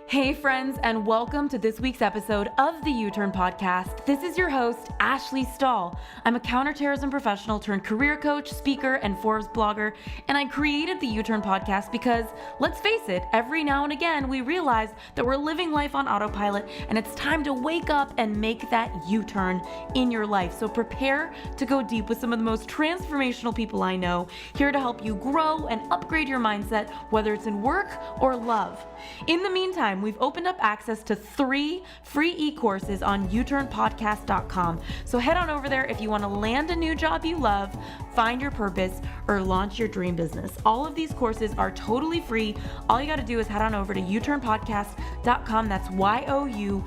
Hey friends, and welcome to this week's episode of the U-Turn Podcast. This is your host, Ashley Stahl. I'm a counterterrorism professional turned career coach, speaker, and Forbes blogger, and I created the U-Turn Podcast because, let's face it, every now and again we realize that we're living life on autopilot and it's time to wake up and make that U-turn in your life. So prepare to go deep with some of the most transformational people I know, here to help you grow and upgrade your mindset, whether it's in work or love. In the meantime, we've opened up access to 3 free e-courses on uturnpodcast.com. So head on over there if you want to land a new job you love, find your purpose, or launch your dream business. All of these courses are totally free. All you got to do is head on over to uturnpodcast.com. That's YOUTURN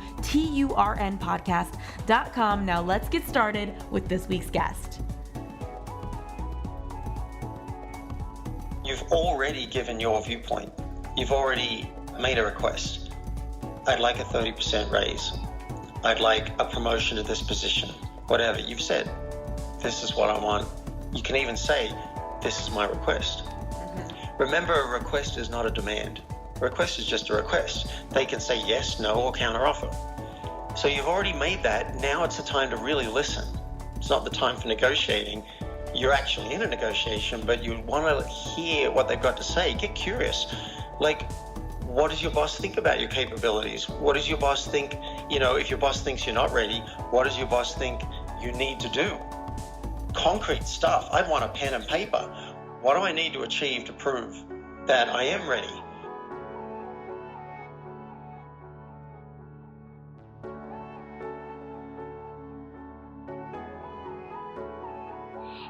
podcast.com. Now let's get started with this week's guest. You've already given your viewpoint. You've already made a request. I'd like a 30% raise. I'd like a promotion to this position. Whatever. You've said, this is what I want. You can even say, this is my request. Remember, a request is not a demand. A request is just a request. They can say yes, no, or counteroffer. So you've already made that. Now it's the time to really listen. It's not the time for negotiating. You're actually in a negotiation, but you want to hear what they've got to say. Get curious. Like, what does your boss think about your capabilities? What does your boss think, if your boss thinks you're not ready, what does your boss think you need to do? Concrete stuff. I want a pen and paper. What do I need to achieve to prove that I am ready?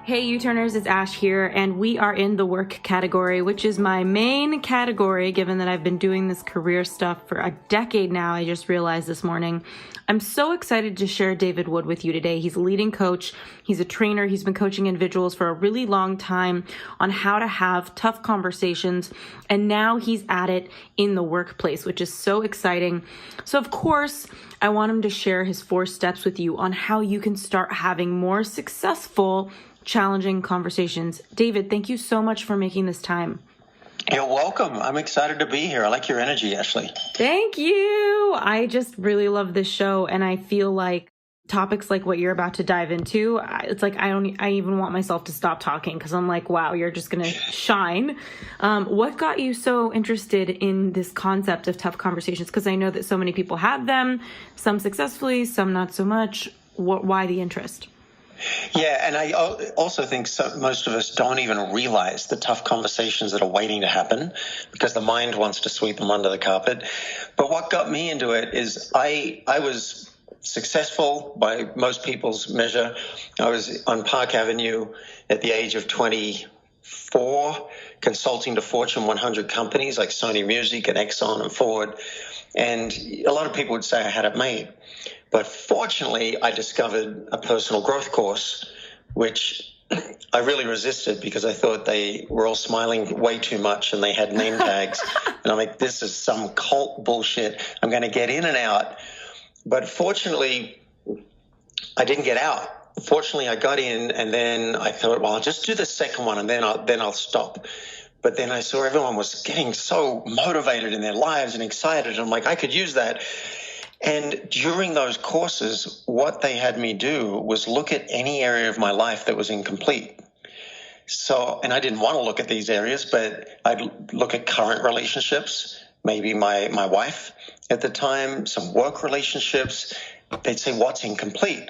Hey U-Turners, it's Ash here, and we are in the work category, which is my main category, given that I've been doing this career stuff for a decade now. I just realized this morning. I'm so excited to share David Wood with you today. He's a leading coach. He's a trainer. He's been coaching individuals for a really long time on how to have tough conversations, and now he's at it in the workplace, which is so exciting. So of course, I want him to share his 4 steps with you on how you can start having more successful challenging conversations. David, thank you so much for making this time. You're welcome. I'm excited to be here. I like your energy, Ashley. Thank you. I just really love this show, and I feel like topics like what you're about to dive into, it's like I even want myself to stop talking because I'm like, wow, you're just going to shine. What got you so interested in this concept of tough conversations? Because I know that so many people have them, some successfully, some not so much. Why the interest? Yeah, and I also think most of us don't even realize the tough conversations that are waiting to happen because the mind wants to sweep them under the carpet. But what got me into it is I was successful by most people's measure. I was on Park Avenue at the age of 24, consulting to Fortune 100 companies like Sony Music and Exxon and Ford. And a lot of people would say I had it made. But fortunately, I discovered a personal growth course, which I really resisted because I thought they were all smiling way too much and they had name tags. And I'm like, this is some cult bullshit. I'm going to get in and out. But fortunately, I didn't get out. Fortunately, I got in and then I thought, well, I'll just do the second one and then I'll stop. But then I saw everyone was getting so motivated in their lives and excited. And I'm like, I could use that. And during those courses, what they had me do was look at any area of my life that was incomplete. So, and I didn't want to look at these areas, but I'd look at current relationships, maybe my wife at the time, some work relationships. They'd say, what's incomplete?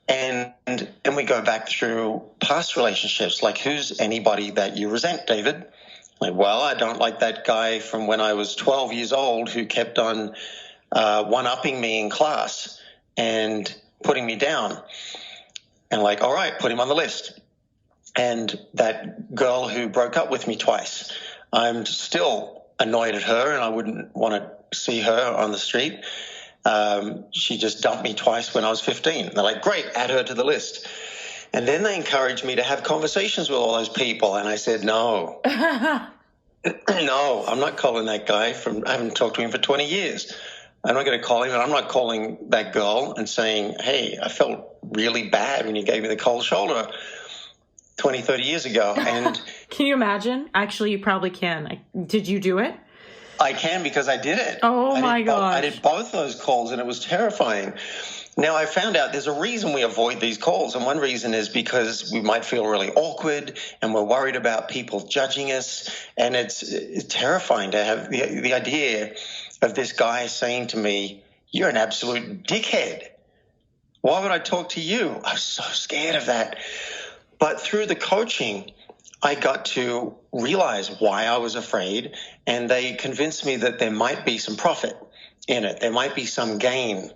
And we go back through past relationships, like who's anybody that you resent, David? Like, well, I don't like that guy from when I was 12 years old who kept on one-upping me in class and putting me down. And like, all right, put him on the list. And that girl who broke up with me twice, I'm still annoyed at her and I wouldn't want to see her on the street. She just dumped me twice when I was 15. They're like, great, add her to the list. And then they encouraged me to have conversations with all those people. And I said, no, no, I'm not calling that guy I haven't talked to him for 20 years. I'm not going to call him, and I'm not calling that girl and saying, hey, I felt really bad when you gave me the cold shoulder 20, 30 years ago. And can you imagine? Actually, you probably can. Did you do it? I can, because I did it. Oh my gosh. I did both those calls, and it was terrifying. Now, I found out there's a reason we avoid these calls, and one reason is because we might feel really awkward and we're worried about people judging us, and it's terrifying to have the idea of this guy saying to me, "You're an absolute dickhead. Why would I talk to you?" I was so scared of that. But through the coaching, I got to realize why I was afraid, and they convinced me that there might be some profit in it. There might be some gain.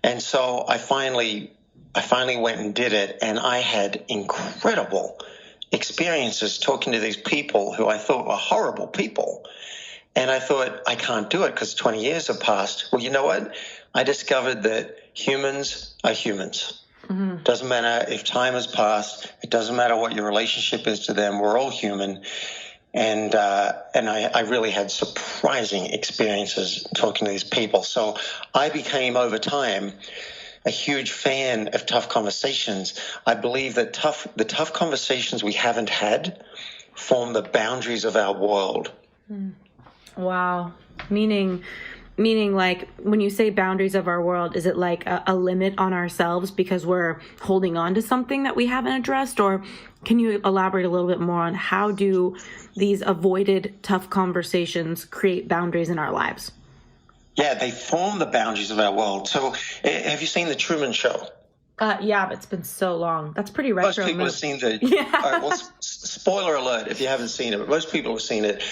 And so I finally went and did it, and I had incredible experiences talking to these people who I thought were horrible people. And I thought, I can't do it because 20 years have passed. Well, you know what? I discovered that humans are humans. Mm-hmm. Doesn't matter if time has passed. It doesn't matter what your relationship is to them. We're all human. And I really had surprising experiences talking to these people. So I became, over time, a huge fan of tough conversations. I believe that the tough conversations we haven't had form the boundaries of our world. Wow. Meaning like, when you say boundaries of our world, is it like a limit on ourselves because we're holding on to something that we haven't addressed? Or can you elaborate a little bit more on how do these avoided tough conversations create boundaries in our lives? Yeah, they form the boundaries of our world. So have you seen The Truman Show? Yeah, but it's been so long. That's pretty retro. Most people have seen the... Yeah. All right, well, spoiler alert if you haven't seen it, but most people have seen it.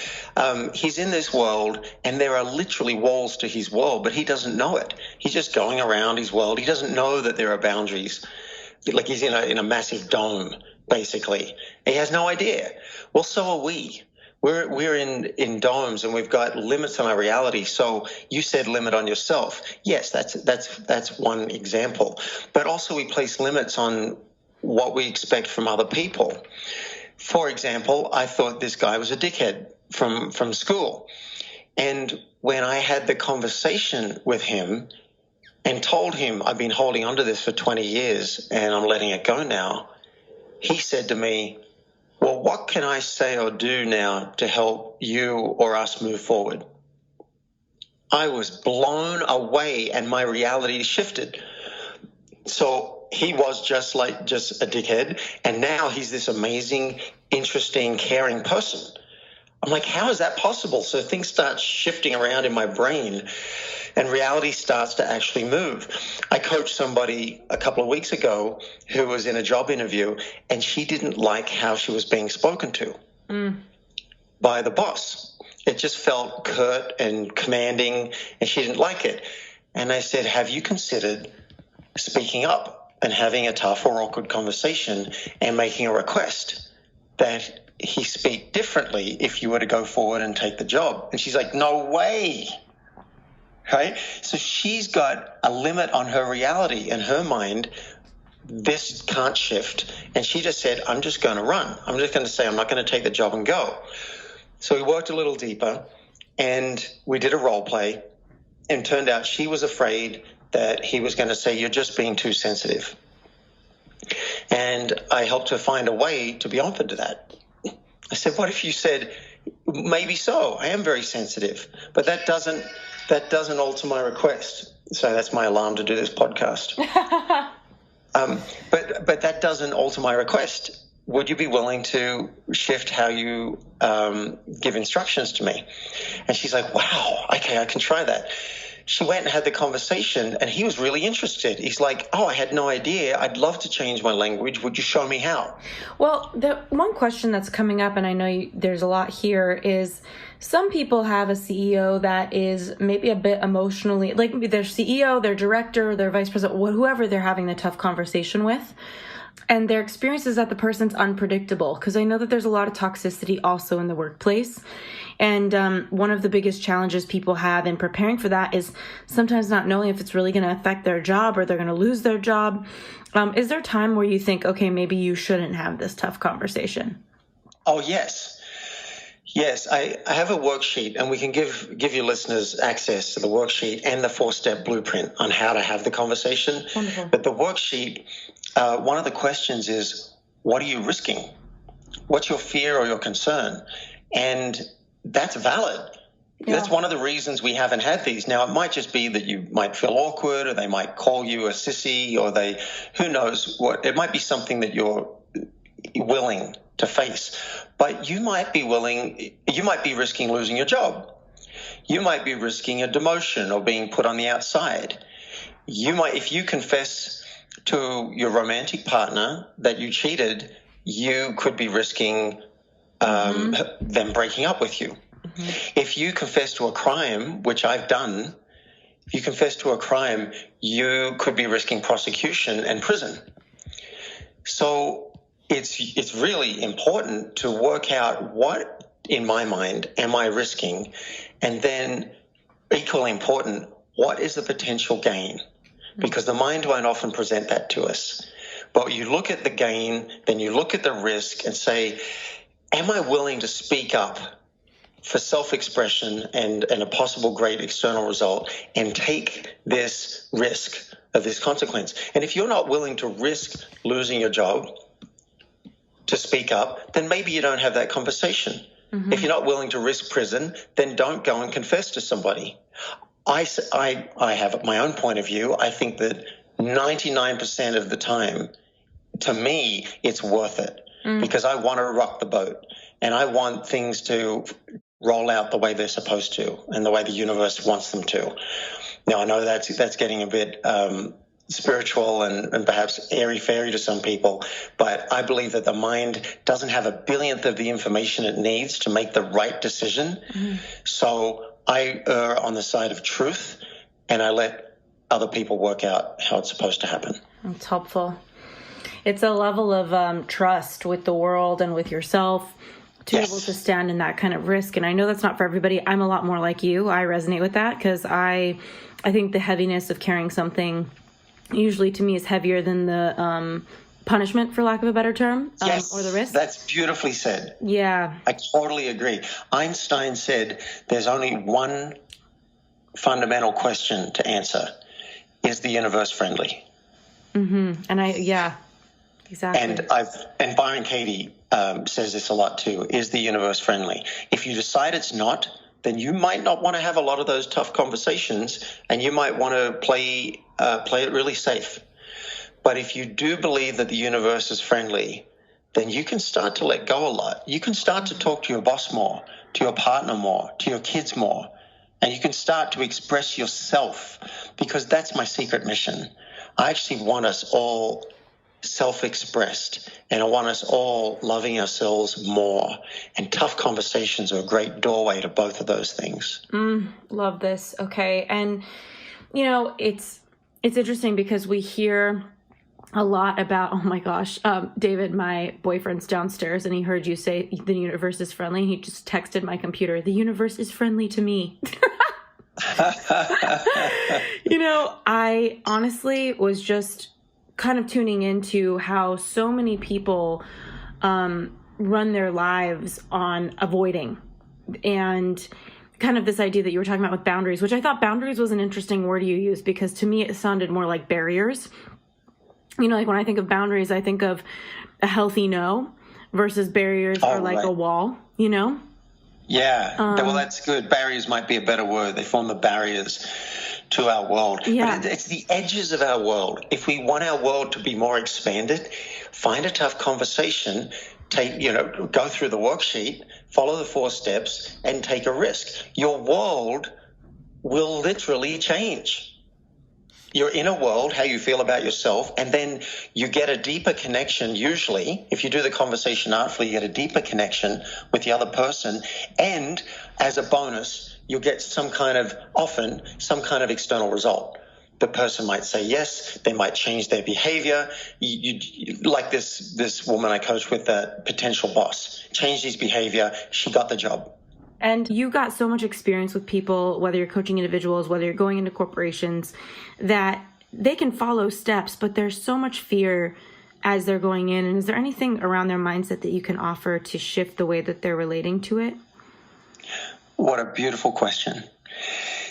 He's in this world, and there are literally walls to his world, but he doesn't know it. He's just going around his world. He doesn't know that there are boundaries. Like, he's in a massive dome, basically. He has no idea. Well, so are we. We're in domes, and we've got limits on our reality. So you said limit on yourself. Yes, that's one example. But also we place limits on what we expect from other people. For example, I thought this guy was a dickhead from school. And when I had the conversation with him and told him I've been holding on to this for 20 years and I'm letting it go now, he said to me, "Well, what can I say or do now to help you or us move forward?" I was blown away, and my reality shifted. So he was just a dickhead, and now he's this amazing, interesting, caring person. I'm like, how is that possible? So things start shifting around in my brain, and reality starts to actually move. I coached somebody a couple of weeks ago who was in a job interview, and she didn't like how she was being spoken to by the boss. It just felt curt and commanding, and she didn't like it. And I said, have you considered speaking up and having a tough or awkward conversation and making a request that he speak differently if you were to go forward and take the job? And she's like, no way. Right? So she's got a limit on her reality. In her mind, this can't shift. And she just said, I'm just going to run. I'm just going to say I'm not going to take the job and go. So we worked a little deeper, and we did a role play, and turned out she was afraid that he was going to say, you're just being too sensitive. And I helped her find a way to be open to that. I said, what if you said, maybe so, I am very sensitive, but that doesn't alter my request. So that's my alarm to do this podcast. But that doesn't alter my request. Would you be willing to shift how you give instructions to me? And she's like, wow, okay, I can try that. She went and had the conversation, and he was really interested. He's like, oh, I had no idea. I'd love to change my language. Would you show me how? Well, the one question that's coming up, and I know there's a lot here, is some people have a CEO that is maybe a bit emotionally, like maybe their CEO, their director, their vice president, whoever they're having the tough conversation with. And their experience is that the person's unpredictable, because I know that there's a lot of toxicity also in the workplace. And one of the biggest challenges people have in preparing for that is sometimes not knowing if it's really going to affect their job or they're going to lose their job. Is there a time where you think, okay, maybe you shouldn't have this tough conversation? Oh, yes. Yes, I have a worksheet, and we can give your listeners access to the worksheet and the 4-step blueprint on how to have the conversation. Wonderful. But the worksheet, one of the questions is, what are you risking? What's your fear or your concern? And that's valid. That's one of the reasons we haven't had these. Now, it might just be that you might feel awkward, or they might call you a sissy, or who knows what. It might be something that you're willing to face. But you might be risking losing your job. You might be risking a demotion or being put on the outside. If you confess to your romantic partner that you cheated, you could be risking them breaking up with you. If you confess to a crime, which I've done, if you confess to a crime, you could be risking prosecution and prison. So it's really important to work out what, in my mind, am I risking? And then, equally important, what is the potential gain? Because the mind won't often present that to us. But you look at the gain, then you look at the risk and say, am I willing to speak up for self-expression and a possible great external result and take this risk of this consequence? And if you're not willing to risk losing your job to speak up, then maybe you don't have that conversation. If you're not willing to risk prison, then don't go and confess to somebody. I have my own point of view. I think that 99% of the time, to me, it's worth it because I want to rock the boat and I want things to roll out the way they're supposed to and the way the universe wants them to. Now, I know that's getting a bit spiritual and perhaps airy-fairy to some people, but I believe that the mind doesn't have a billionth of the information it needs to make the right decision. So I err on the side of truth, and I let other people work out how it's supposed to happen. That's helpful. It's a level of trust with the world and with yourself to be able to stand in that kind of risk. And I know that's not for everybody. I'm a lot more like you. I resonate with that because I think the heaviness of carrying something usually to me is heavier than the punishment, for lack of a better term, or the risk. That's beautifully said. Yeah. I totally agree. Einstein said there's only one fundamental question to answer. Is the universe friendly? And exactly. And Byron Katie says this a lot too. Is the universe friendly? If you decide it's not, then you might not want to have a lot of those tough conversations, and you might want to play it really safe. But if you do believe that the universe is friendly, then you can start to let go a lot. You can start to talk to your boss more, to your partner more, to your kids more, and you can start to express yourself, because that's my secret mission. I actually want us all self-expressed, and I want us all loving ourselves more. And tough conversations are a great doorway to both of those things. Love this. Okay. And, it's interesting because we hear a lot about, oh my gosh, David, my boyfriend's downstairs, and he heard you say the universe is friendly. And he just texted my computer, the universe is friendly to me. I honestly was just kind of tuning into how so many people run their lives on avoiding, and kind of this idea that you were talking about with boundaries, which I thought boundaries was an interesting word you used, because to me it sounded more like barriers. Like when I think of boundaries, I think of a healthy no versus barriers are like a wall, Yeah. Well, that's good. Barriers might be a better word. They form the barriers to our world. Yeah. But it's the edges of our world. If we want our world to be more expanded, find a tough conversation, go through the worksheet, follow the 4 steps, and take a risk. Your world will literally change. Your inner world, how you feel about yourself, and then you get a deeper connection. Usually, if you do the conversation artfully, you get a deeper connection with the other person. And as a bonus, you'll get some kind of external result. The person might say yes, they might change their behavior. You like this woman I coached with, a potential boss, changed his behavior, she got the job. And you got so much experience with people, whether you're coaching individuals, whether you're going into corporations, that they can follow steps, but there's so much fear as they're going in. And is there anything around their mindset that you can offer to shift the way that they're relating to it? What a beautiful question.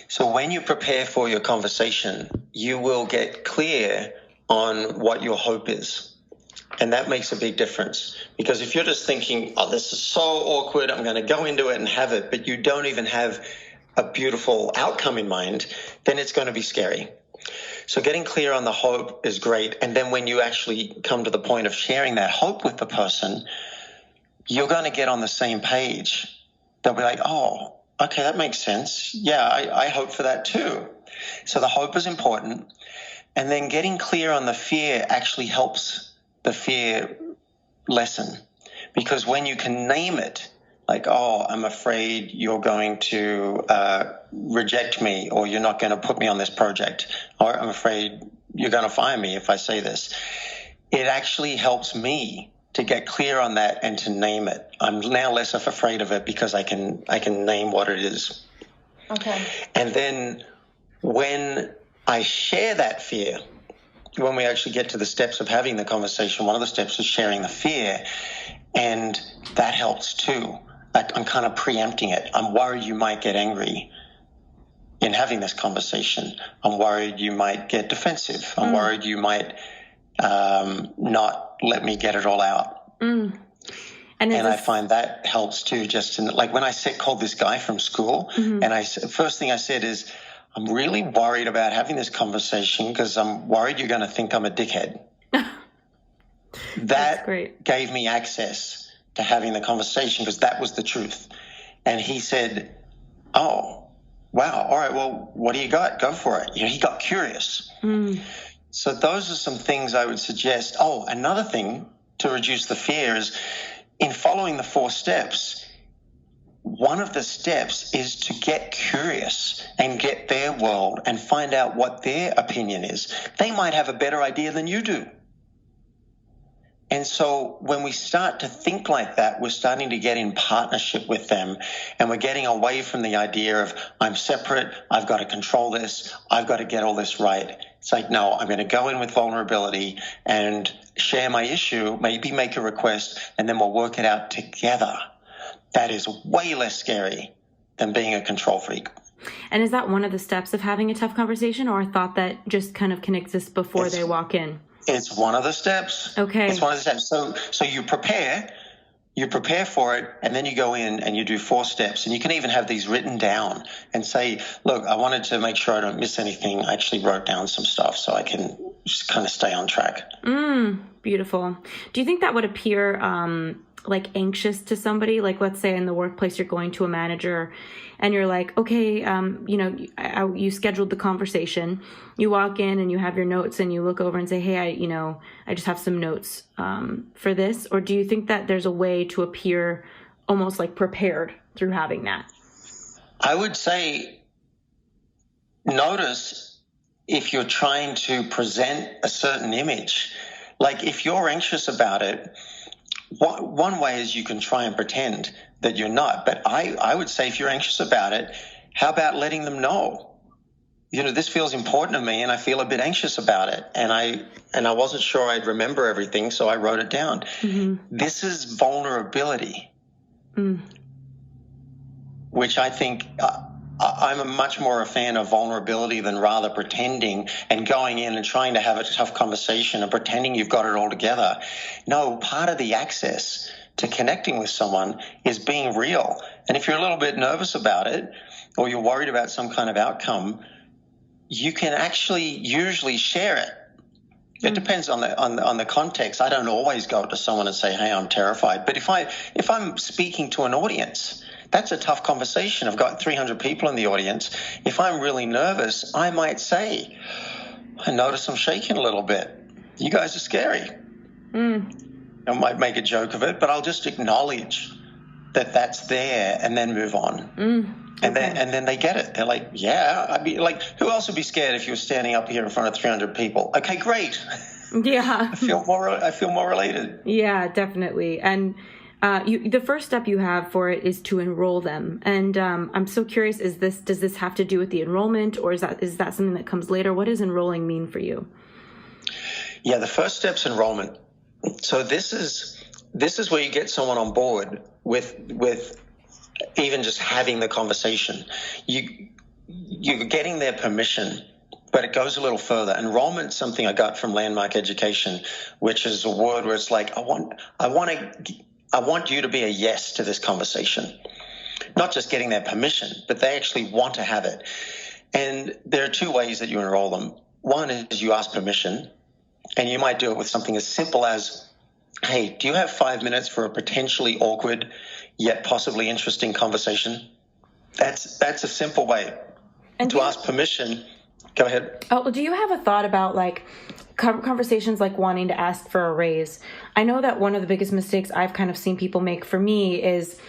So when you prepare for your conversation, you will get clear on what your hope is. And that makes a big difference, because if you're just thinking, oh, this is so awkward, I'm going to go into it and have it, but you don't even have a beautiful outcome in mind, then it's going to be scary. So getting clear on the hope is great. And then when you actually come to the point of sharing that hope with the person, you're going to get on the same page. They'll be like, oh, okay, that makes sense. Yeah, I hope for that too. So the hope is important. And then getting clear on the fear actually helps the fear lessen. Because when you can name it, like, oh, I'm afraid you're going to reject me, or you're not going to put me on this project, or I'm afraid you're going to fire me if I say this. It actually helps me to get clear on that and to name it. I'm now less afraid of it because I can name what it is. Okay. And then when I share that fear, when we actually get to the steps of having the conversation, one of the steps is sharing the fear, and that helps too. Like, I'm kind of preempting it. I'm worried you might get angry in having this conversation. I'm worried you might get defensive. I'm worried you might not let me get it all out. And I find that helps too. Just in, like when I called this guy from school, and first thing I said is, I'm really worried about having this conversation because I'm worried you're going to think I'm a dickhead. That gave me access to having the conversation because that was the truth. And he said, oh, wow, all right, well, what do you got? Go for it. He got curious. So those are some things I would suggest. Oh, another thing to reduce the fear is in following the 4 steps, one of the steps is to get curious and get their world and find out what their opinion is. They might have a better idea than you do. And so when we start to think like that, we're starting to get in partnership with them, and we're getting away from the idea of I'm separate, I've got to control this, I've got to get all this right. It's like, no, I'm going to go in with vulnerability and share my issue, maybe make a request, and then we'll work it out together. That is way less scary than being a control freak. And is that one of the steps of having a tough conversation, or a thought that just kind of can exist before they walk in? It's one of the steps. Okay. It's one of the steps. So you prepare for it, and then you go in and you do 4 steps. And you can even have these written down and say, look, I wanted to make sure I don't miss anything. I actually wrote down some stuff so I can just kind of stay on track. Beautiful. Do you think that would appear like anxious to somebody? Like, let's say in the workplace, you're going to a manager and you're like, okay, you scheduled the conversation. You walk in and you have your notes and you look over and say, hey, I just have some notes for this. Or do you think that there's a way to appear almost like prepared through having that? I would say notice if you're trying to present a certain image. Like if you're anxious about it, one way is you can try and pretend that you're not. But I would say if you're anxious about it, how about letting them know? This feels important to me and I feel a bit anxious about it. And I wasn't sure I'd remember everything, so I wrote it down. This is vulnerability, which I think I'm much more a fan of vulnerability than rather pretending and going in and trying to have a tough conversation and pretending you've got it all together. No, part of the access to connecting with someone is being real. And if you're a little bit nervous about it or you're worried about some kind of outcome, you can actually usually share it. It depends on the context. I don't always go to someone and say, hey, I'm terrified. But if I'm speaking to an audience, that's a tough conversation. I've got 300 people in the audience. If I'm really nervous, I might say, I notice I'm shaking a little bit. You guys are scary. I might make a joke of it, but I'll just acknowledge that that's there and then move on. And then they get it. They're like, yeah, I'd be like, who else would be scared if you were standing up here in front of 300 people? Okay, great. Yeah. I feel more related. Yeah, definitely. And the first step you have for it is to enroll them. And I'm so curious, does this have to do with the enrollment, or is that something that comes later? What does enrolling mean for you? Yeah, the first step's enrollment. So this is where you get someone on board with even just having the conversation. You're getting their permission, but it goes a little further. Enrollment's something I got from Landmark Education, which is a word where it's like, I want you to be a yes to this conversation. not just getting their permission, but they actually want to have it. And there are two ways that you enroll them. One is you ask permission, and you might do it with something as simple as, hey, do you have 5 minutes for a potentially awkward yet possibly interesting conversation? That's a simple way. And to ask permission. Go ahead. Oh, do you have a thought about like conversations like wanting to ask for a raise? I know that one of the biggest mistakes I've kind of seen people make for me is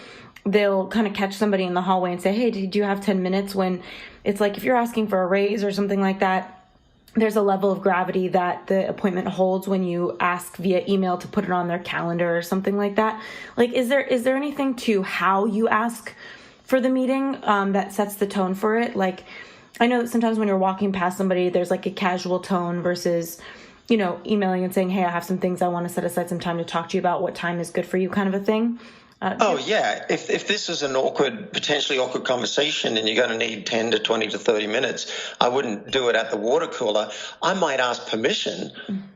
they'll kind of catch somebody in the hallway and say, hey, do you have 10 minutes? When it's like, if you're asking for a raise or something like that, there's a level of gravity that the appointment holds when you ask via email to put it on their calendar or something like that. Like, is there anything to how you ask for the meeting that sets the tone for it? Like, I know that sometimes when you're walking past somebody, there's like a casual tone versus, emailing and saying, hey, I have some things I want to set aside some time to talk to you about. What time is good for you, kind of a thing. Yeah. If this is an potentially awkward conversation and you're going to need 10 to 20 to 30 minutes, I wouldn't do it at the water cooler. I might ask permission.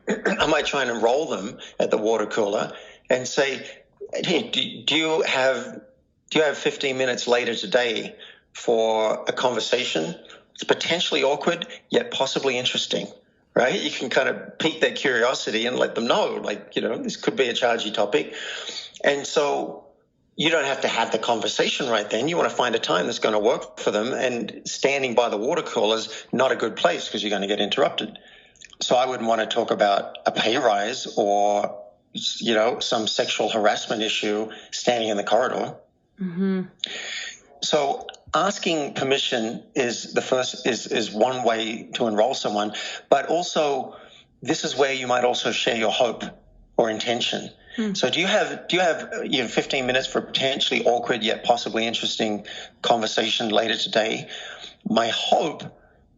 I might try and enroll them at the water cooler and say, hey, do you have 15 minutes later today for a conversation? It's potentially awkward, yet possibly interesting, right? You can kind of pique their curiosity and let them know, this could be a chargy topic. And so you don't have to have the conversation right then. You want to find a time that's going to work for them, and standing by the water cooler is not a good place because you're going to get interrupted. So I wouldn't want to talk about a pay rise or, some sexual harassment issue standing in the corridor. Mm-hmm. So asking permission is one way to enroll someone, but also this is where you might also share your hope or intention. So do you have 15 minutes for a potentially awkward yet possibly interesting conversation later today? My hope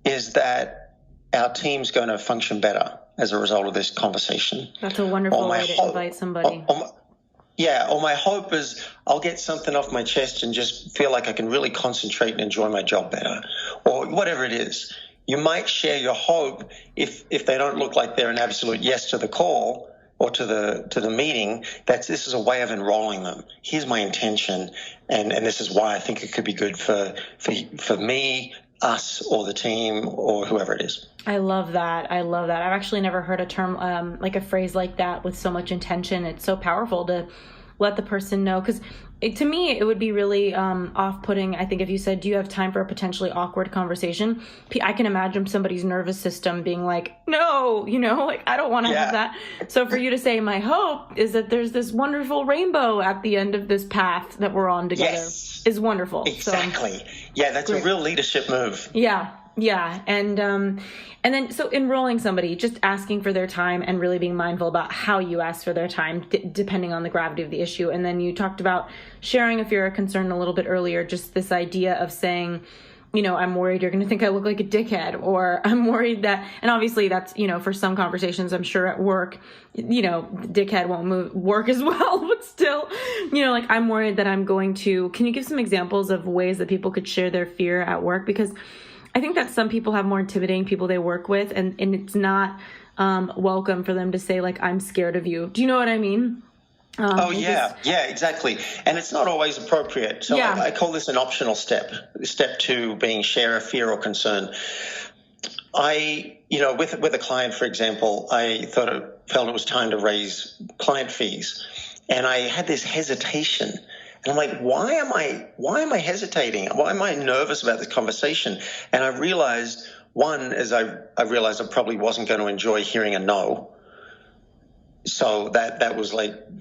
is that our team's going to function better as a result of this conversation. That's a wonderful way to invite somebody. Or my hope is I'll get something off my chest and just feel like I can really concentrate and enjoy my job better, or whatever it is. You might share your hope if they don't look like they're an absolute yes to the call or to the meeting. This is a way of enrolling them. Here's my intention, and this is why I think it could be good for me, us, or the team, or whoever it is. I love that. I've actually never heard a term like a phrase like that with so much intention. It's so powerful to let the person know, because to me it would be really off-putting. I think if you said, do you have time for a potentially awkward conversation, I can imagine somebody's nervous system being like, no, I don't want to have that. So for you to say, my hope is that there's this wonderful rainbow at the end of this path that we're on together, is wonderful. Exactly. So, that's great. A real leadership move. Yeah. And then so enrolling somebody, just asking for their time and really being mindful about how you ask for their time, depending on the gravity of the issue. And then you talked about sharing a fear or concern a little bit earlier, just this idea of saying, I'm worried you're going to think I look like a dickhead, or I'm worried that, and obviously that's, for some conversations, I'm sure at work, dickhead won't work as well, but still, I'm worried that I'm going to, can you give some examples of ways that people could share their fear at work? Because I think that some people have more intimidating people they work with, and it's not welcome for them to say, like, I'm scared of you. Do you know what I mean? Exactly. And it's not always appropriate. So I call this an optional step. Step 2 being share a fear or concern. With a client, for example, I felt it was time to raise client fees. And I had this hesitation. And I'm like, why am I hesitating? Why am I nervous about this conversation? And I realized, one is I realized I probably wasn't going to enjoy hearing a no. So that was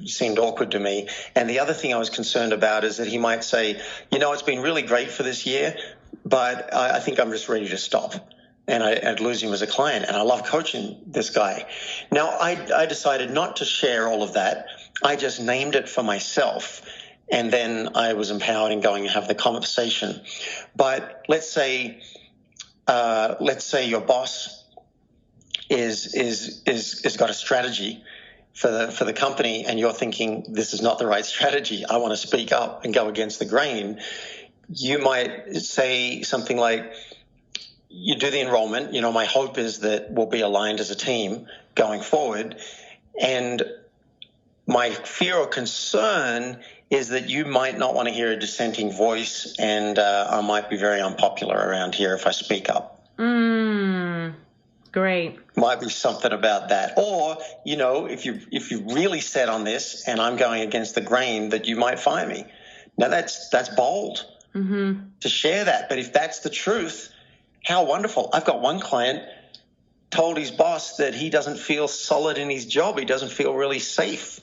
seemed awkward to me. And the other thing I was concerned about is that he might say, it's been really great for this year, but I think I'm just ready to stop. And I'd lose him as a client. And I love coaching this guy. Now, I decided not to share all of that. I just named it for myself. And then I was empowered in going and have the conversation. But let's say your boss is got a strategy for the company, and you're thinking this is not the right strategy. I want to speak up and go against the grain. You might say something like, "You do the enrollment. My hope is that we'll be aligned as a team going forward, and My fear or concern is that you might not want to hear a dissenting voice, and I might be very unpopular around here if I speak up. Great. Might be something about that. Or, if you're really set on this and I'm going against the grain, that you might fire me. Now, that's bold to share that. But if that's the truth, how wonderful. I've got one client told his boss that he doesn't feel solid in his job. He doesn't feel really safe.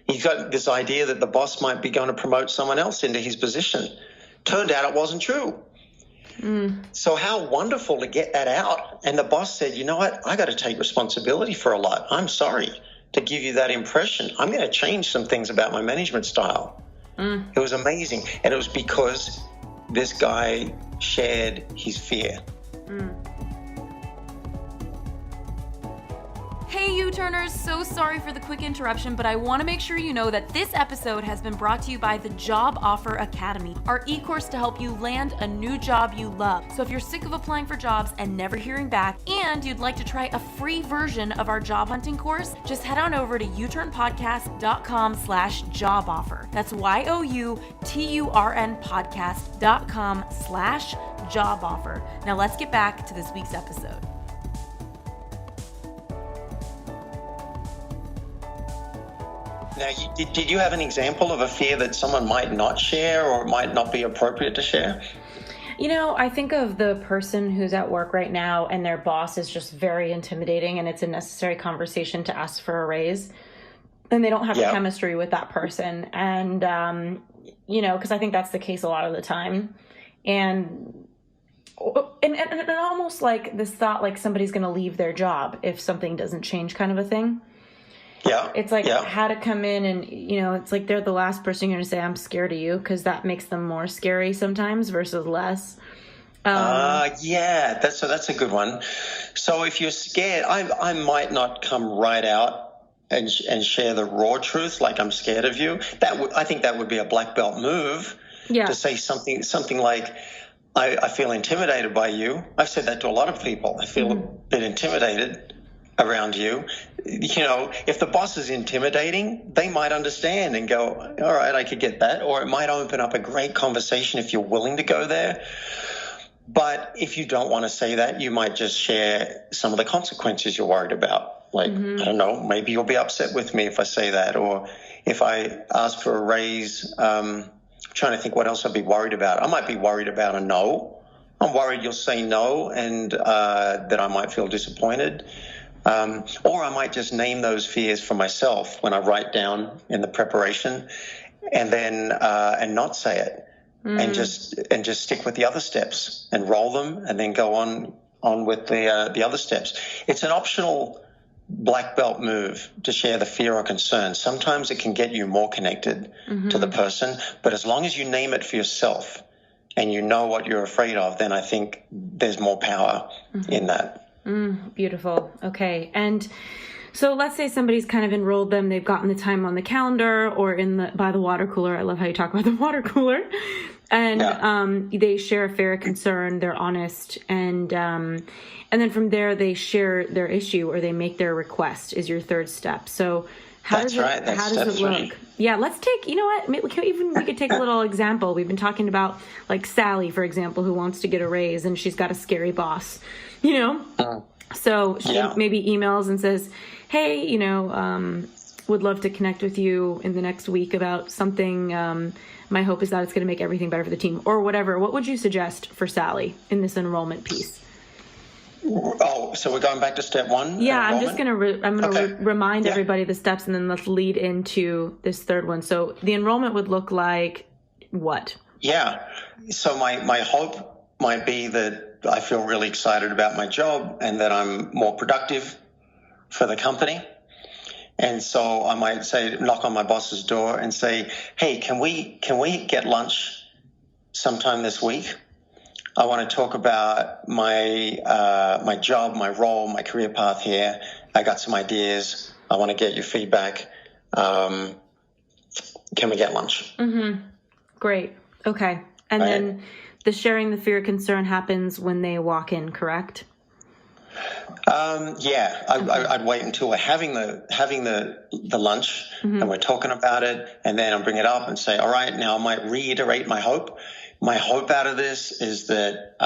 He's got this idea that the boss might be going to promote someone else into his position. Turned out it wasn't true. So how wonderful to get that out. And the boss said, you know what? I got to take responsibility for a lot. I'm sorry to give you that impression. I'm going to change some things about my management style. It was amazing. And it was because this guy shared his fear. Hey U-Turners, so sorry for the quick interruption, but I want to make sure you know that this episode has been brought to you by the Job Offer Academy, our e-course to help you land a new job you love. So if you're sick of applying for jobs and never hearing back, and you'd like to try a free version of our job hunting course, just head on over to uturnpodcast.com/job offer. That's youturnpodcast.com/job offer. Now let's get back to this week's episode. Now, did you have an example of a fear that someone might not share or might not be appropriate to share? I think of the person who's at work right now and their boss is just very intimidating and it's a necessary conversation to ask for a raise. And they don't have the chemistry with that person. And, because I think that's the case a lot of the time. And almost like this thought like somebody's going to leave their job if something doesn't change kind of a thing. Yeah. It's like how to come in and, it's like they're the last person you're going to say, I'm scared of you, because that makes them more scary sometimes versus less. That's a good one. So if you're scared, I might not come right out and share the raw truth, like I'm scared of you. I think that would be a black belt move to say something like, I feel intimidated by you. I've said that to a lot of people. I feel a bit intimidated around you. If the boss is intimidating, they might understand and go, all right, I could get that. Or it might open up a great conversation if you're willing to go there. But if you don't want to say that, you might just share some of the consequences you're worried about. Like, I don't know, maybe you'll be upset with me if I say that. Or if I ask for a raise, I'm trying to think what else I'd be worried about. I might be worried about a no. I'm worried you'll say no and that I might feel disappointed. Or I might just name those fears for myself when I write down in the preparation, and then and not say it, and just stick with the other steps and roll them, and then go on with the other steps. It's an optional black belt move to share the fear or concern. Sometimes it can get you more connected to the person, but as long as you name it for yourself and you know what you're afraid of, then I think there's more power in that. Beautiful. Okay. And so let's say somebody's kind of enrolled them. They've gotten the time on the calendar or by the water cooler. I love how you talk about the water cooler. And they share a fair concern. They're honest. And then from there, they share their issue or they make their request is your third step. So how does it look? Yeah, let's take, you know what, we could take a little example. We've been talking about like Sally, for example, who wants to get a raise and she's got a scary boss, So she maybe emails and says, hey, would love to connect with you in the next week about something. My hope is that it's going to make everything better for the team or whatever. What would you suggest for Sally in this enrollment piece? Oh, so we're going back to step one? Yeah, I'm just going to remind everybody the steps and then let's lead into this third one. So the enrollment would look like what? Yeah. So my hope might be that I feel really excited about my job and that I'm more productive for the company. And so I might knock on my boss's door and say, hey, can we get lunch sometime this week? I want to talk about my job, my role, my career path here. I got some ideas. I want to get your feedback. Can we get lunch? Great. Okay. And then the sharing the fear concern happens when they walk in, correct? I'd wait until we're having the lunch and we're talking about it, and then I'll bring it up and say, all right, now I might reiterate my hope. My hope out of this is that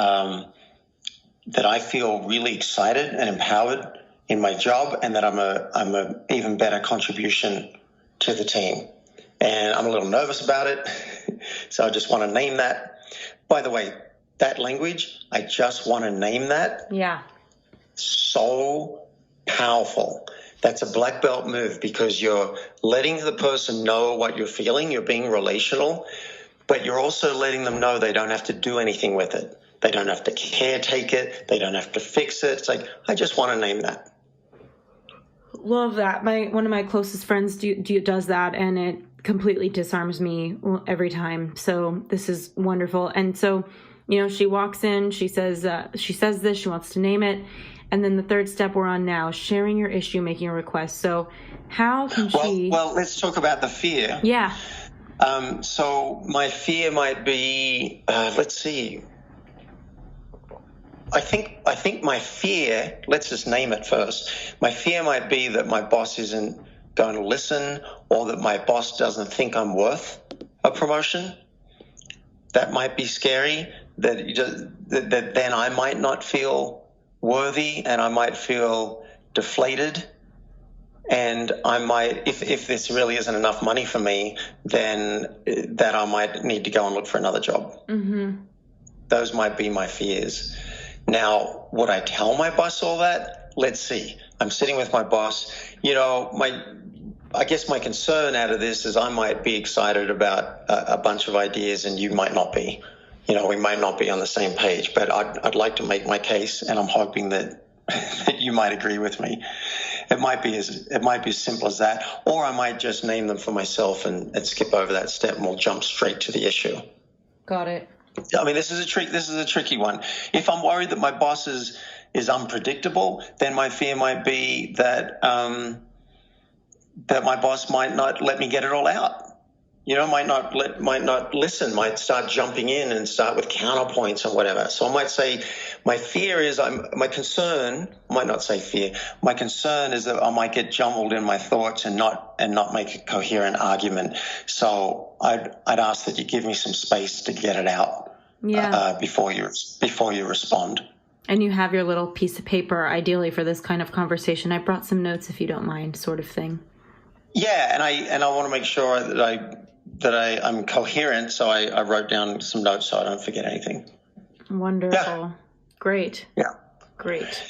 that I feel really excited and empowered in my job, and that I'm a even better contribution to the team. And I'm a little nervous about it, so I just want to name that. By the way, that language, I just want to name that. Yeah. So powerful. That's a black belt move, because you're letting the person know what you're feeling. You're being relational, but you're also letting them know they don't have to do anything with it. They don't have to caretake it. They don't have to fix it. It's like, I just want to name that. Love that. One of my closest friends does that, and it completely disarms me every time. So this is wonderful. And so, she walks in, she says this, she wants to name it. And then the third step we're on now, sharing your issue, making a request. So how can she... Well, let's talk about the fear. Yeah. So my fear might be, let's see. I think my fear, let's just name it first. My fear might be that my boss isn't going to listen, or that my boss doesn't think I'm worth a promotion. That might be scary, that then I might not feel worthy, and I might feel deflated, and I might, if this really isn't enough money for me, then that I might need to go and look for another job. Mm-hmm. Those might be my fears. Now, would I tell my boss all that? Let's see. I'm sitting with my boss. I guess my concern out of this is I might be excited about a bunch of ideas, and you might not be. We might not be on the same page, but I'd like to make my case, and I'm hoping that you might agree with me. It might be as simple as that, or I might just name them for myself and skip over that step, and we'll jump straight to the issue. Got it. I mean, this is a tricky one. If I'm worried that my boss is unpredictable, then my fear might be that that my boss might not let me get it all out. Might not listen, might start jumping in and start with counterpoints or whatever. So I might say, my fear is, my concern, I might not say fear, my concern is that I might get jumbled in my thoughts and not make a coherent argument. So I'd ask that you give me some space to get it out. Yeah. Before you respond. And you have your little piece of paper, ideally, for this kind of conversation. I brought some notes, if you don't mind, sort of thing. Yeah, and I want to make sure that I'm coherent, so I wrote down some notes so I don't forget anything. Wonderful. Yeah. Great. Yeah. Great.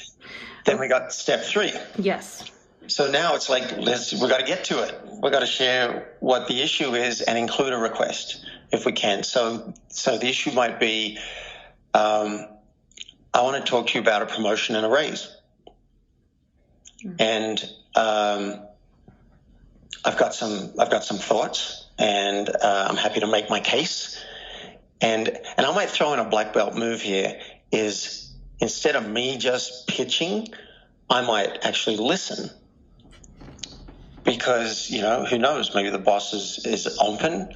Then we got step 3. Yes. So now it's like, we got to get to it. We got to share what the issue is and include a request if we can. So the issue might be, I want to talk to you about a promotion and a raise. Mm-hmm. And I've got some thoughts, and I'm happy to make my case. And I might throw in a black belt move here, is instead of me just pitching, I might actually listen. Because, who knows, maybe the boss is open,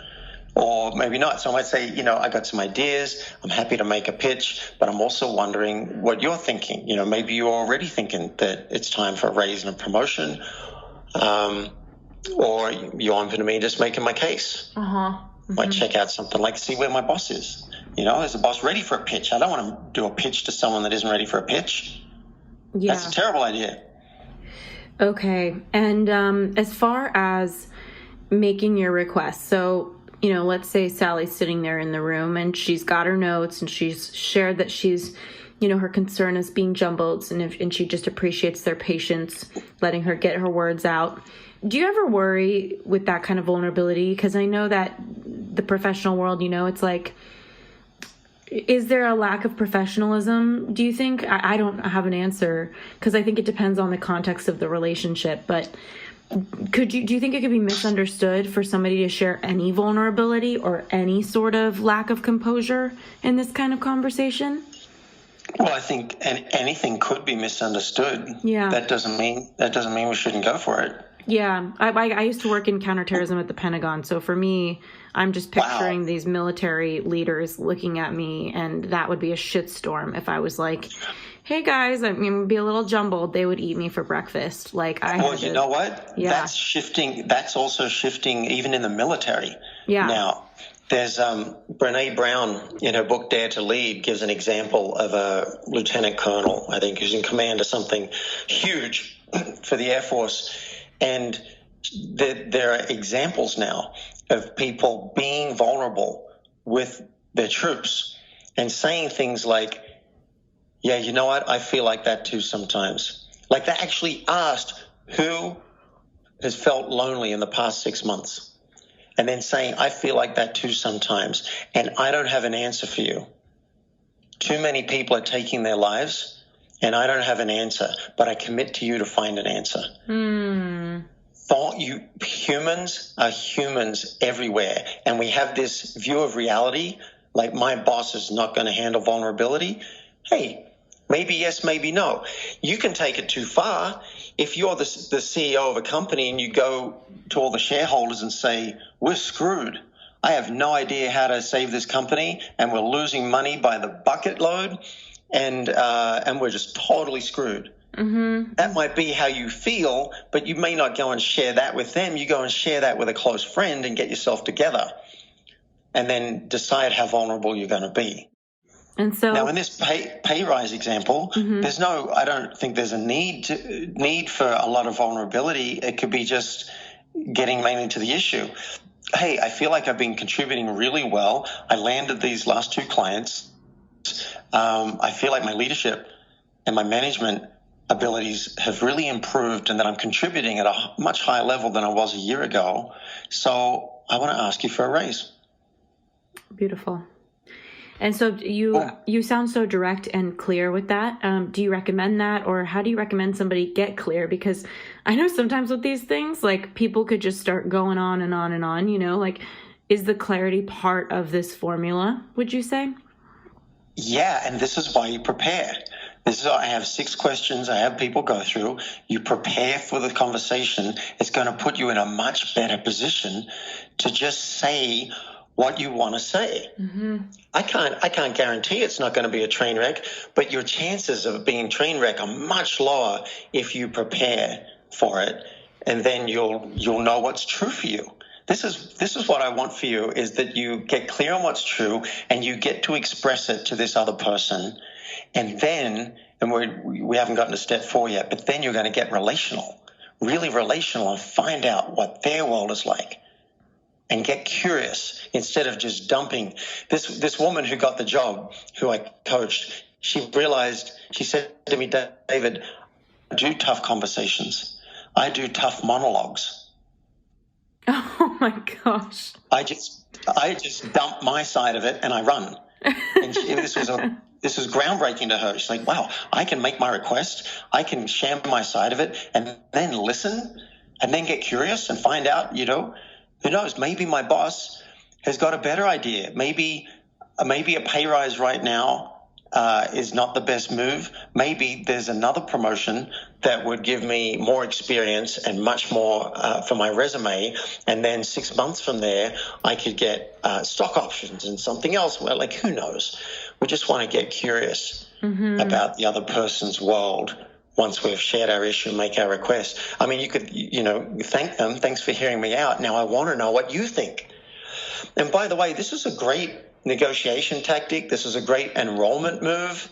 or maybe not. So I might say, I got some ideas. I'm happy to make a pitch, but I'm also wondering what you're thinking. Maybe you're already thinking that it's time for a raise and a promotion, or you're open to me just making my case. Mm-hmm. Might check out something like, see where my boss is. Is the boss ready for a pitch? I don't want to do a pitch to someone that isn't ready for a pitch. Yeah. That's a terrible idea. Okay. And as far as making your request, so, let's say Sally's sitting there in the room and she's got her notes and she's shared that she's, her concern is being jumbled, and she just appreciates their patience, letting her get her words out. Do you ever worry with that kind of vulnerability? Because I know that the professional world, it's like, is there a lack of professionalism, do you think? I don't have an answer, because I think it depends on the context of the relationship. But do you think it could be misunderstood for somebody to share any vulnerability or any sort of lack of composure in this kind of conversation? Well, I think anything could be misunderstood. Yeah. That doesn't mean we shouldn't go for it. Yeah, I used to work in counterterrorism at the Pentagon, so for me, I'm just picturing these military leaders looking at me, and that would be a shitstorm if I was like, hey guys, I'm going to be a little jumbled, they would eat me for breakfast. Like you know what? Yeah. That's shifting. That's also shifting even in the military. Yeah. Now, there's Brene Brown in her book Dare to Lead gives an example of a lieutenant colonel, I think, who's in command of something huge for the Air Force. And there are examples now of people being vulnerable with their troops and saying things like, yeah, you know what? I feel like that too sometimes. Like they actually asked who has felt lonely in the past 6 months, and then saying, I feel like that too sometimes, and I don't have an answer for you. Too many people are taking their lives, and I don't have an answer, but I commit to you to find an answer. Humans are humans everywhere, and we have this view of reality, like my boss is not going to handle vulnerability. Hey, maybe yes, maybe no. You can take it too far. If you're the CEO of a company and you go to all the shareholders and say, we're screwed, I have no idea how to save this company, and we're losing money by the bucket load, and we're just totally screwed. That might be how you feel, but you may not go and share that with them. You go and share that with a close friend and get yourself together and then decide how vulnerable you're going to be. And so now in this pay rise example, I don't think there's a need for a lot of vulnerability. It could be just getting mainly to the issue. Hey, I feel like I've been contributing really well. I landed these last 2 clients. I feel like my leadership and my management abilities have really improved and that I'm contributing at a much higher level than I was a year ago. So I want to ask you for a raise. Beautiful. And so you sound so direct and clear with that. Do you recommend that, or how do you recommend somebody get clear? Because I know sometimes with these things, like people could just start going on and on and on, like is the clarity part of this formula, would you say? Yeah. And this is why you prepare. I have 6 questions I have people go through. You prepare for the conversation. It's going to put you in a much better position to just say what you want to say. I can't guarantee it's not going to be a train wreck, but your chances of being train wreck are much lower if you prepare for it, and then you'll know what's true for you. This is what I want for you, is that you get clear on what's true and you get to express it to this other person. And then, we haven't gotten to step 4 yet, but then you're going to get really relational, and find out what their world is like and get curious instead of just dumping. This woman who got the job, who I coached, she said to me, David, I do tough conversations. I do tough monologues. Oh my gosh. I just dump my side of it and I run. And this was groundbreaking to her. She's like, wow, I can make my request. I can share my side of it and then listen and then get curious and find out, who knows, maybe my boss has got a better idea. Maybe a pay rise right now is not the best move. Maybe there's another promotion that would give me more experience and much more for my resume. And then 6 months from there, I could get stock options and something else. Well, like, who knows? We just want to get curious about the other person's world. Once we've shared our issue, make our request. I mean, you could, thank them. Thanks for hearing me out. Now I want to know what you think. And by the way, this is a great negotiation tactic. This is a great enrollment move.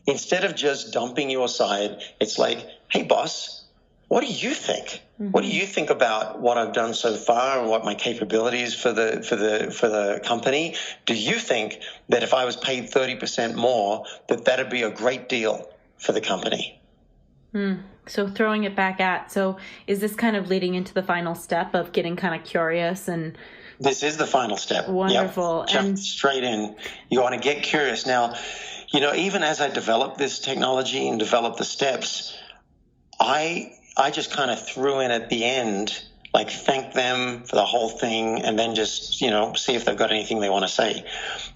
Instead of just dumping your side, it's like, hey, boss, what do you think? What do you think about what I've done so far and what my capabilities for the company? Do you think that if I was paid 30% more, that'd be a great deal for the company? So throwing it back so is this kind of leading into the final step of getting kind of curious? And this is the final step. Wonderful. Yep. Jump straight in. You want to get curious. Now, even as I developed this technology and developed the steps, I just kind of threw in at the end, like thank them for the whole thing and then just, see if they've got anything they want to say.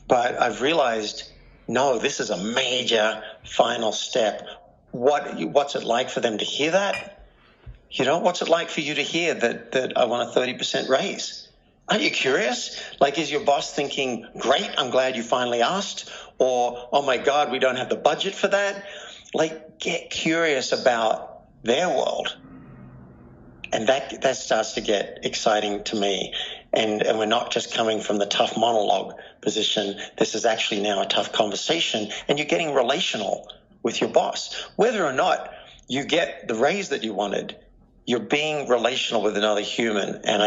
But I've realized, no, this is a major final step. What's it like for them to hear that? What's it like for you to hear that I want a 30% raise? Aren't you curious? Like, is your boss thinking, great, I'm glad you finally asked? Or, oh my God, we don't have the budget for that? like get curious about their world. And that starts to get exciting to me. And we're not just coming from the tough monologue position. This is actually now a tough conversation, and you're getting relational with your boss. Whether or not you get the raise that you wanted, you're being relational with another human. And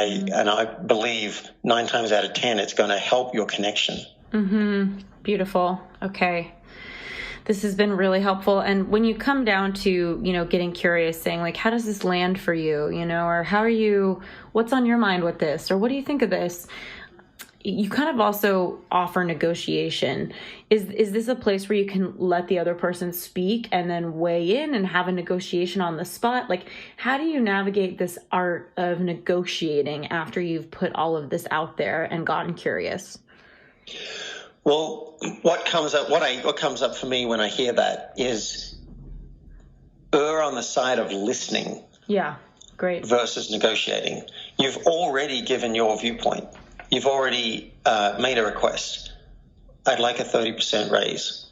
I believe 9 times out of 10, it's going to help your connection. Mm-hmm. Beautiful. Okay. This has been really helpful. And when you come down to, getting curious, saying like, how does this land for you, or what's on your mind with this, or what do you think of this? You kind of also offer negotiation. Is this a place where you can let the other person speak and then weigh in and have a negotiation on the spot? Like, how do you navigate this art of negotiating after you've put all of this out there and gotten curious? Well, what comes up for me when I hear that is err on the side of listening. Yeah, great. Versus negotiating. You've already given your viewpoint. You've already made a request. I'd like a 30% raise.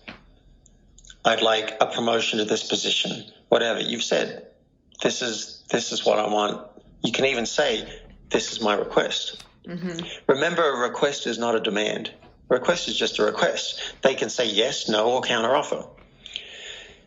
I'd like a promotion to this position. Whatever. You've said, this is what I want. You can even say, this is my request. Mm-hmm. Remember, a request is not a demand. A request is just a request. They can say yes, no, or counteroffer.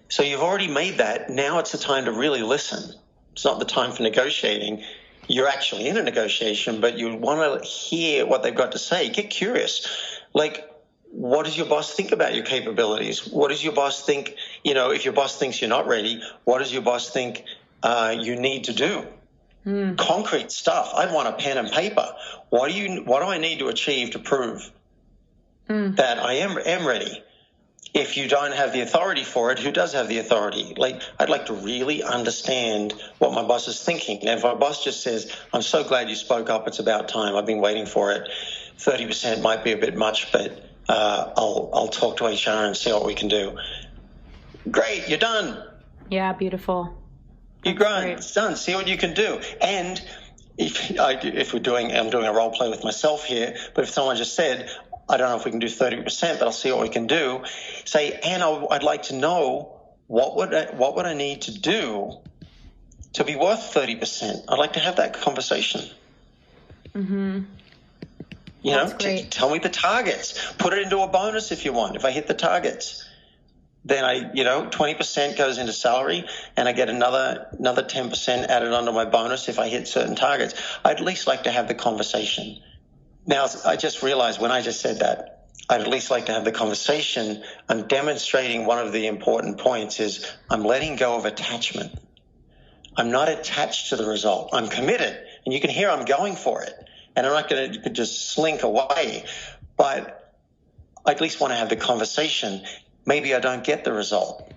So you've already made that. Now it's the time to really listen. It's not the time for negotiating. You're actually in a negotiation, but you want to hear what they've got to say. Get curious. Like, what does your boss think about your capabilities? What does your boss think, if your boss thinks you're not ready, what does your boss think you need to do? Concrete stuff. I'd want a pen and paper. What do I need to achieve to prove that I am ready? If you don't have the authority for it, who does have the authority? Like, I'd like to really understand what my boss is thinking. Now, if my boss just says, I'm so glad you spoke up, it's about time, I've been waiting for it, 30% might be a bit much, but I'll talk to HR and see what we can do. Great, you're done. Yeah, beautiful. You're great. It's done. See what you can do. And I'm doing a role play with myself here, but if someone just said, I don't know if we can do 30%, but I'll see what we can do. Say, and I'd like to know what would I need to do to be worth 30%. I'd like to have that conversation. Mm-hmm. Tell me the targets. Put it into a bonus if you want. If I hit the targets, then 20% goes into salary, and I get another 10% added onto my bonus if I hit certain targets. I'd at least like to have the conversation. Now, I just realized when I just said that, I'd at least like to have the conversation. I'm demonstrating one of the important points is I'm letting go of attachment. I'm not attached to the result. I'm committed, and you can hear I'm going for it. And I'm not going to just slink away, but I at least want to have the conversation. Maybe I don't get the result,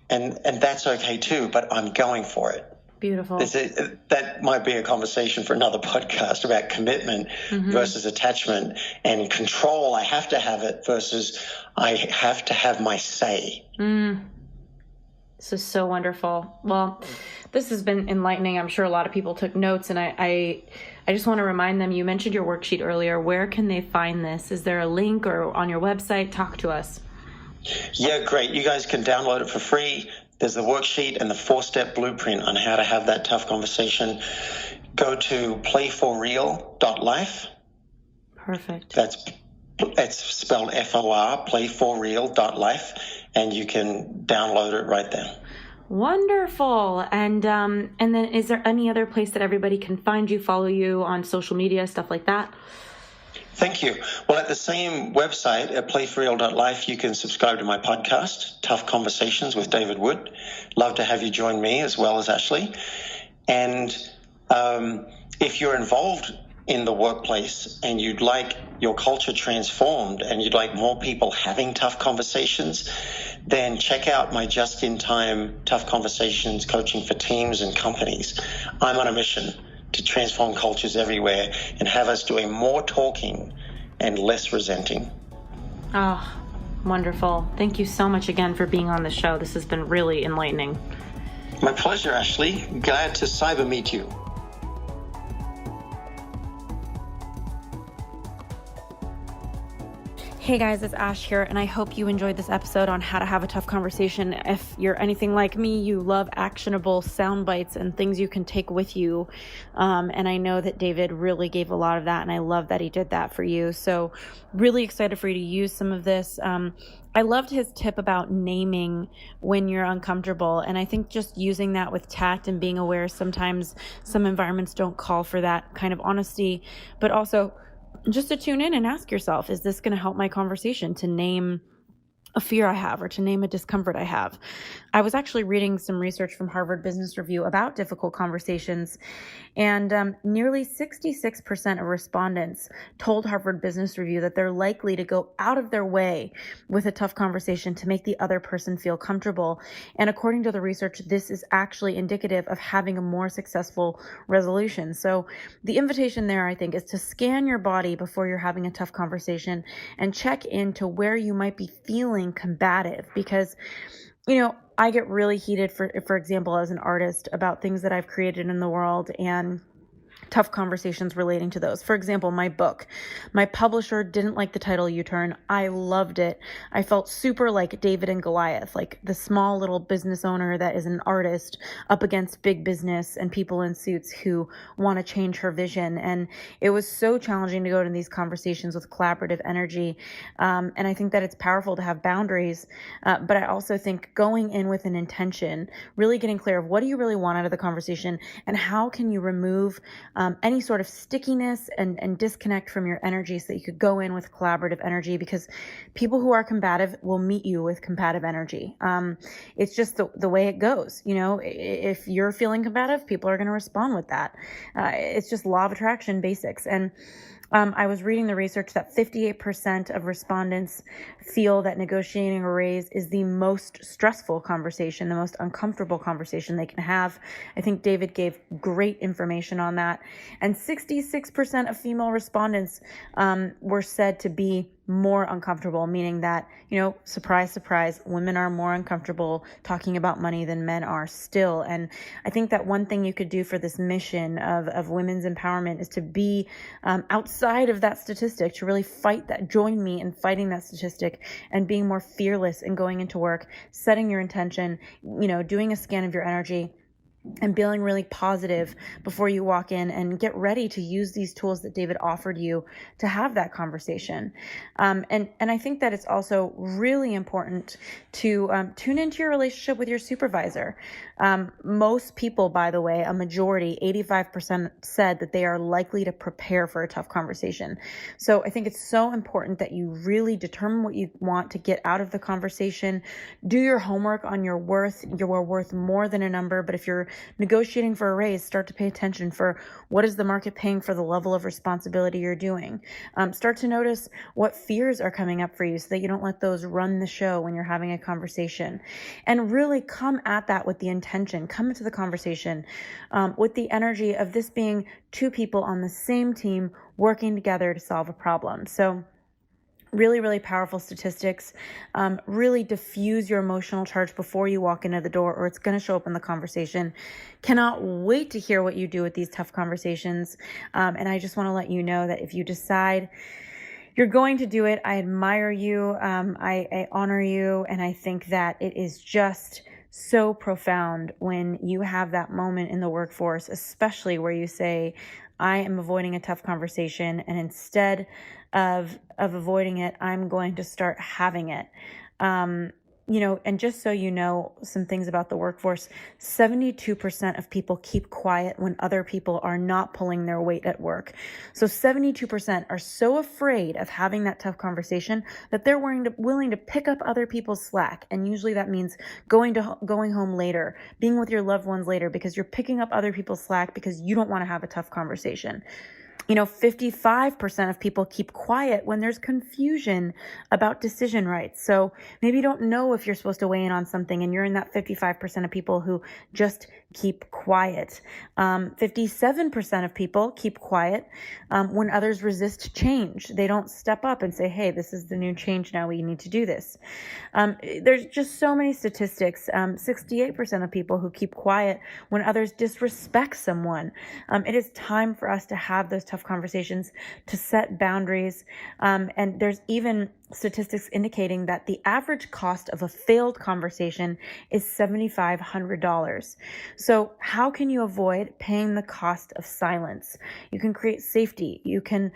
and that's okay too, but I'm going for it. Beautiful. That might be a conversation for another podcast about commitment versus attachment and control. I have to have it versus I have to have my say. This is so wonderful. Well, this has been enlightening. I'm sure a lot of people took notes, and I just want to remind them, you mentioned your worksheet earlier. Where can they find this? Is there a link or on your website? Talk to us. Yeah, great. You guys can download it for free. There's the worksheet and the 4-step blueprint on how to have that tough conversation. Go to playforreal.life. Perfect. It's spelled FOR, playforreal.life, and you can download it right there. Wonderful. And then is there any other place that everybody can find you, follow you on social media, stuff like that? Thank you. Well, at the same website, at playforreal.life, you can subscribe to my podcast, Tough Conversations with David Wood. Love to have you join me as well as Ashley. And if you're involved in the workplace and you'd like your culture transformed and you'd like more people having tough conversations, then check out my just-in-time Tough Conversations coaching for teams and companies. I'm on a mission to transform cultures everywhere and have us doing more talking and less resenting. Oh, wonderful. Thank you so much again for being on the show. This has been really enlightening. My pleasure, Ashley. Glad to cyber meet you. Hey guys, it's Ash here, and I hope you enjoyed this episode on how to have a tough conversation. If you're anything like me, you love actionable sound bites and things you can take with you. And I know that David really gave a lot of that, and I love that he did that for you. So really excited for you to use some of this. I loved his tip about naming when you're uncomfortable. And I think just using that with tact and being aware, sometimes some environments don't call for that kind of honesty, but also just to tune in and ask yourself, is this going to help my conversation, to name a fear I have or to name a discomfort I have? I was actually reading some research from Harvard Business Review about difficult conversations, and nearly 66% of respondents told Harvard Business Review that they're likely to go out of their way with a tough conversation to make the other person feel comfortable. And according to the research, this is actually indicative of having a more successful resolution. So the invitation there, I think, is to scan your body before you're having a tough conversation and check into where you might be feeling combative, because I get really heated, for example, as an artist, about things that I've created in the world and tough conversations relating to those. For example, my book. My publisher didn't like the title U-Turn. I loved it. I felt super like David and Goliath, like the small little business owner that is an artist up against big business and people in suits who want to change her vision. And it was so challenging to go to these conversations with collaborative energy. And I think that it's powerful to have boundaries. But I also think going in with an intention, really getting clear of what do you really want out of the conversation and how can you remove any sort of stickiness and disconnect from your energy so that you could go in with collaborative energy, because people who are combative will meet you with combative energy. It's just the way it goes. If you're feeling combative, people are going to respond with that. It's just law of attraction basics. And I was reading the research that 58% of respondents feel that negotiating a raise is the most stressful conversation, the most uncomfortable conversation they can have. I think David gave great information on that. And 66% of female respondents were said to be more uncomfortable, meaning that, surprise, surprise, women are more uncomfortable talking about money than men are still. And I think that one thing you could do for this mission of women's empowerment is to be outside of that statistic, to really fight that, join me in fighting that statistic and being more fearless in going into work, setting your intention, doing a scan of your energy, and feeling really positive before you walk in, and get ready to use these tools that David offered you to have that conversation. And I think that it's also really important to tune into your relationship with your supervisor. Most people, by the way, a majority, 85%, said that they are likely to prepare for a tough conversation. So I think it's so important that you really determine what you want to get out of the conversation. Do your homework on your worth. You are worth more than a number, but if you're negotiating for a raise, start to pay attention for what is the market paying for the level of responsibility you're doing. Start to notice what fears are coming up for you so that you don't let those run the show when you're having a conversation. And really come at that with the intention, come into the conversation with the energy of this being two people on the same team working together to solve a problem. So really, really powerful statistics. Really diffuse your emotional charge before you walk into the door, or it's going to show up in the conversation. Cannot wait to hear what you do with these tough conversations. And I just want to let you know that if you decide you're going to do it, I admire you. I honor you. And I think that it is just so profound when you have that moment in the workforce, especially where you say, I am avoiding a tough conversation, and instead of avoiding it, I'm going to start having it. And just so you know, some things about the workforce, 72% of people keep quiet when other people are not pulling their weight at work. So 72% are so afraid of having that tough conversation that they're willing to pick up other people's slack. And usually that means going home later, being with your loved ones later, because you're picking up other people's slack because you don't want to have a tough conversation. 55% of people keep quiet when there's confusion about decision rights. So maybe you don't know if you're supposed to weigh in on something, and you're in that 55% of people who just keep quiet. 57% of people keep quiet when others resist change. They don't step up and say, hey, this is the new change now, we need to do this. There's just so many statistics. 68% of people who keep quiet when others disrespect someone. It is time for us to have those tough tough conversations, to set boundaries. And there's even statistics indicating that the average cost of a failed conversation is $7,500. So how can you avoid paying the cost of silence? You can create safety. You can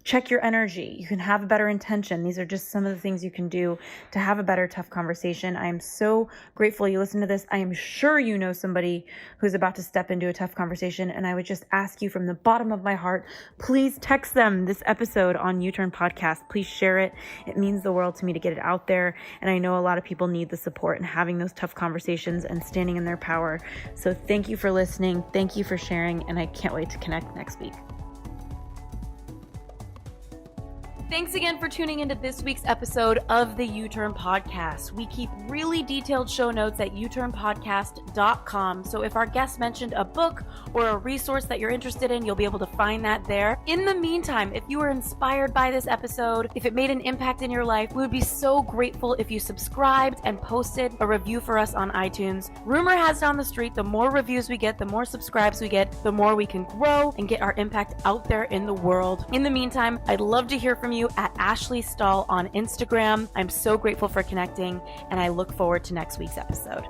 check your energy. You can have a better intention. These are just some of the things you can do to have a better tough conversation. I am so grateful you listen to this. I am sure you know somebody who's about to step into a tough conversation. And I would just ask you from the bottom of my heart, please text them this episode on U-Turn Podcast. Please share it. It means the world to me to get it out there. And I know a lot of people need the support in having those tough conversations and standing in their power. So thank you for listening. Thank you for sharing. And I can't wait to connect next week. Thanks again for tuning into this week's episode of the U-Turn Podcast. We keep really detailed show notes at uturnpodcast.com. So if our guest mentioned a book or a resource that you're interested in, you'll be able to find that there. In the meantime, if you were inspired by this episode, if it made an impact in your life, we would be so grateful if you subscribed and posted a review for us on iTunes. Rumor has it on the street, the more reviews we get, the more subscribes we get, the more we can grow and get our impact out there in the world. In the meantime, I'd love to hear from you at Ashley Stahl on Instagram. I'm so grateful for connecting, and I look forward to next week's episode.